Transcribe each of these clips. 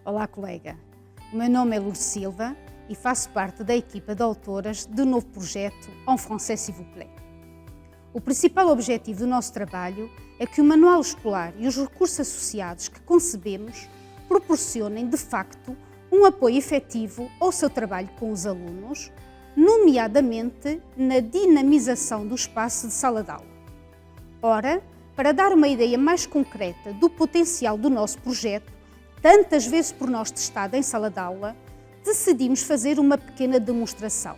Olá, colega. O meu nome é Lourdes Silva e faço parte da equipa de autoras do novo projeto En Français s'il vous plaît. O principal objetivo do nosso trabalho é que o manual escolar e os recursos associados que concebemos proporcionem, de facto, um apoio efetivo ao seu trabalho com os alunos, nomeadamente na dinamização do espaço de sala de aula. Ora, para dar uma ideia mais concreta do potencial do nosso projeto, tantas vezes por nós testado em sala de aula, decidimos fazer uma pequena demonstração.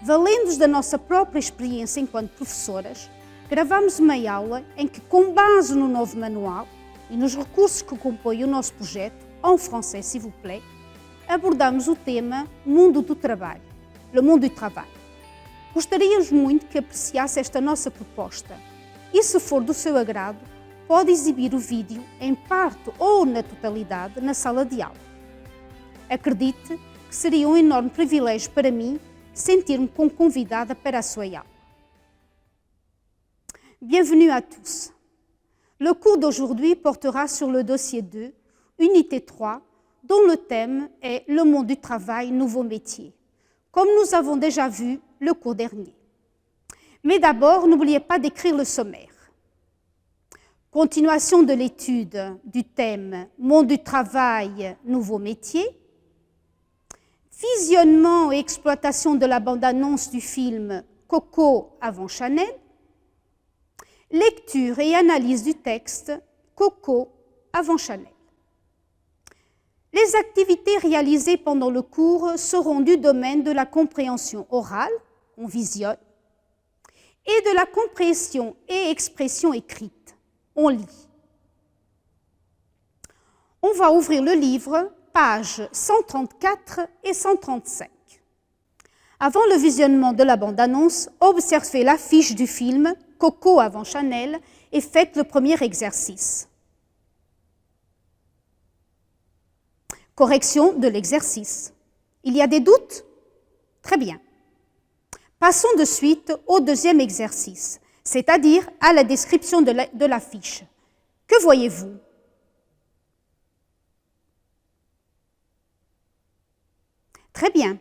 Valendo-nos da nossa própria experiência enquanto professoras, gravámos uma aula em que, com base no novo manual e nos recursos que compõem o nosso projeto, En Français s'il vous plaît, abordamos o tema Mundo do Trabalho, Le Monde du Travail. Gostaríamos muito que apreciasse esta nossa proposta e, se for do seu agrado, pode exibir o vídeo em parte ou na totalidade na sala de aula. Acredite que seria um enorme privilégio para mim sentir-me como convidada para a sua aula. Bienvenue à tous. Le cours d'aujourd'hui portera sur le dossier 2, unité 3, dont le thème est Le monde du travail, nouveaux métiers, comme nous avons déjà vu le cours dernier. Mais d'abord, n'oubliez pas d'écrire le sommaire. Continuation de l'étude du thème Monde du travail, nouveaux métiers. Visionnement et exploitation de la bande-annonce du film Coco avant Chanel. Lecture et analyse du texte Coco avant Chanel. Les activités réalisées pendant le cours seront du domaine de la compréhension orale, on visionne, et de la compréhension et expression écrite, on lit. On va ouvrir le livre, pages 134 et 135. Avant le visionnement de la bande-annonce, observez l'affiche du film Coco avant Chanel et faites le premier exercice. Correction de l'exercice. Il y a des doutes? Très bien. Passons de suite au deuxième exercice, c'est-à-dire à la description de l'affiche. Que voyez-vous? Très bien.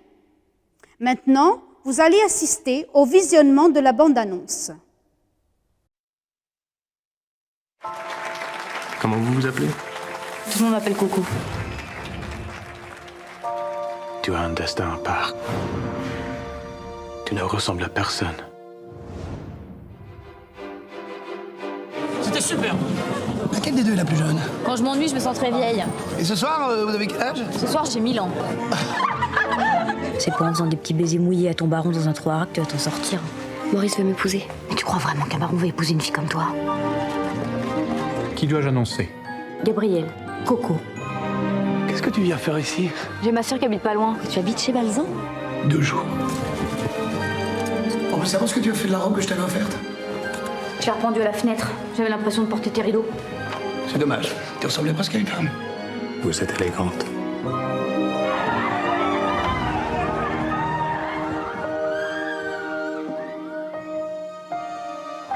Maintenant, vous allez assister au visionnement de la bande-annonce. Comment vous vous appelez? Tout le monde m'appelle Coco. Tu as un destin à part. Tu ne ressembles à personne. C'était super. Laquelle des deux est la plus jeune? Quand je m'ennuie, je me sens très vieille. Et ce soir, vous avez quel âge? Ce soir, j'ai 1000 ans. C'est pas en faisant des petits baisers mouillés à ton baron dans un trou à rats que tu vas t'en sortir. Maurice veut m'épouser. Mais tu crois vraiment qu'un baron va épouser une fille comme toi? Qui dois-je annoncer? Gabriel, Coco. Qu'est-ce que tu viens faire ici? J'ai ma sœur qui habite pas loin. Tu habites chez Balzan? 2 jours. On peut savoir ce que tu as fait de la robe que je t'avais offerte? Je l'ai rependue à la fenêtre. J'avais l'impression de porter tes rideaux. C'est dommage. Tu ressemblais presque à une femme. Vous êtes élégante.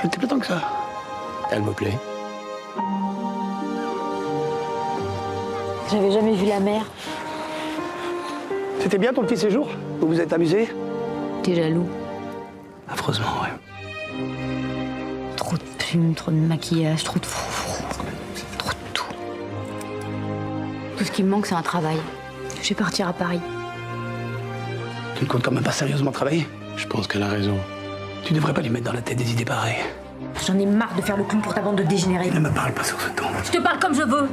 Elle te plaît tant que ça? Elle me plaît. J'avais jamais vu la mer. C'était bien ton petit séjour? Vous vous êtes amusé? T'es jaloux. Affreusement, ouais. Trop de plumes, trop de maquillage, trop de froufrou, trop de tout. Tout ce qui me manque, c'est un travail. Je vais partir à Paris. Tu ne comptes quand même pas sérieusement travailler? Je pense qu'elle a raison. Tu devrais pas lui mettre dans la tête des idées pareilles. J'en ai marre de faire le clown pour ta bande de dégénérés. Ne me parle pas sur ce ton. Je te parle comme je veux.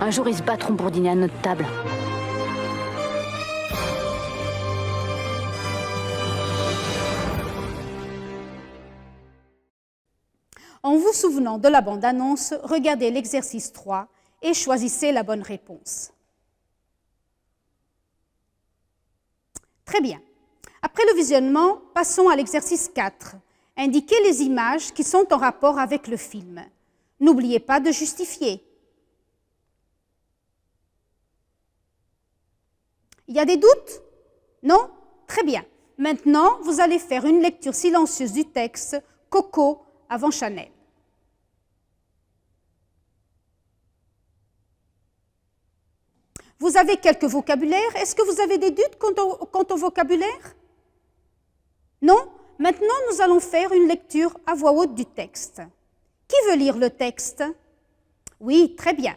Un jour, ils se battront pour dîner à notre table. En vous souvenant de la bande-annonce, regardez l'exercice 3 et choisissez la bonne réponse. Très bien. Après le visionnement, passons à l'exercice 4. Indiquez les images qui sont en rapport avec le film. N'oubliez pas de justifier. Il y a des doutes? Non? Très bien. Maintenant, vous allez faire une lecture silencieuse du texte Coco avant Chanel. Vous avez quelques vocabulaires. Est-ce que vous avez des doutes quant au vocabulaire? Non? Maintenant, nous allons faire une lecture à voix haute du texte. Qui veut lire le texte? Oui, très bien.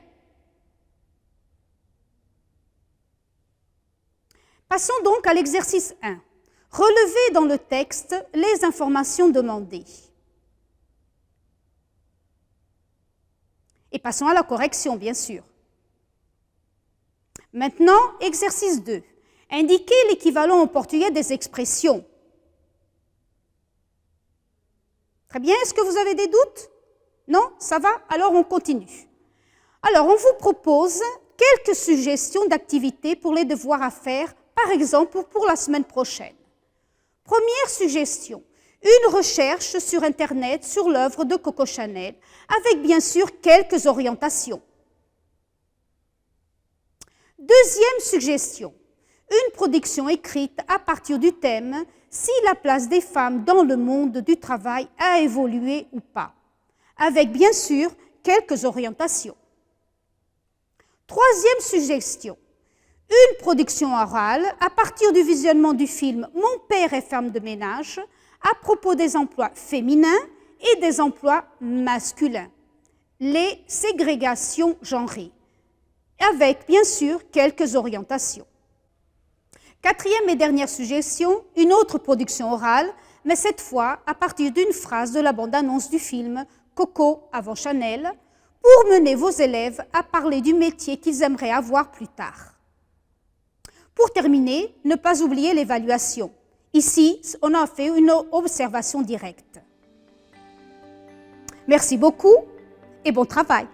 Passons donc à l'exercice 1. Relevez dans le texte les informations demandées. Et passons à la correction, bien sûr. Maintenant, exercice 2. Indiquez l'équivalent en portugais des expressions. Très bien, est-ce que vous avez des doutes? Non? Ça va? Alors on continue. Alors, on vous propose quelques suggestions d'activités pour les devoirs à faire, par exemple pour la semaine prochaine. Première suggestion, une recherche sur Internet sur l'œuvre de Coco Chanel, avec bien sûr quelques orientations. Deuxième suggestion, une production écrite à partir du thème « Si la place des femmes dans le monde du travail a évolué ou pas », avec bien sûr quelques orientations. Troisième suggestion, une production orale à partir du visionnement du film « Mon père est femme de ménage » à propos des emplois féminins et des emplois masculins, les ségrégations genrées, avec bien sûr quelques orientations. Quatrième et dernière suggestion, une autre production orale, mais cette fois à partir d'une phrase de la bande-annonce du film « Coco avant Chanel » pour mener vos élèves à parler du métier qu'ils aimeraient avoir plus tard. Pour terminer, ne pas oublier l'évaluation. Ici, on a fait une observation directe. Merci beaucoup et bon travail.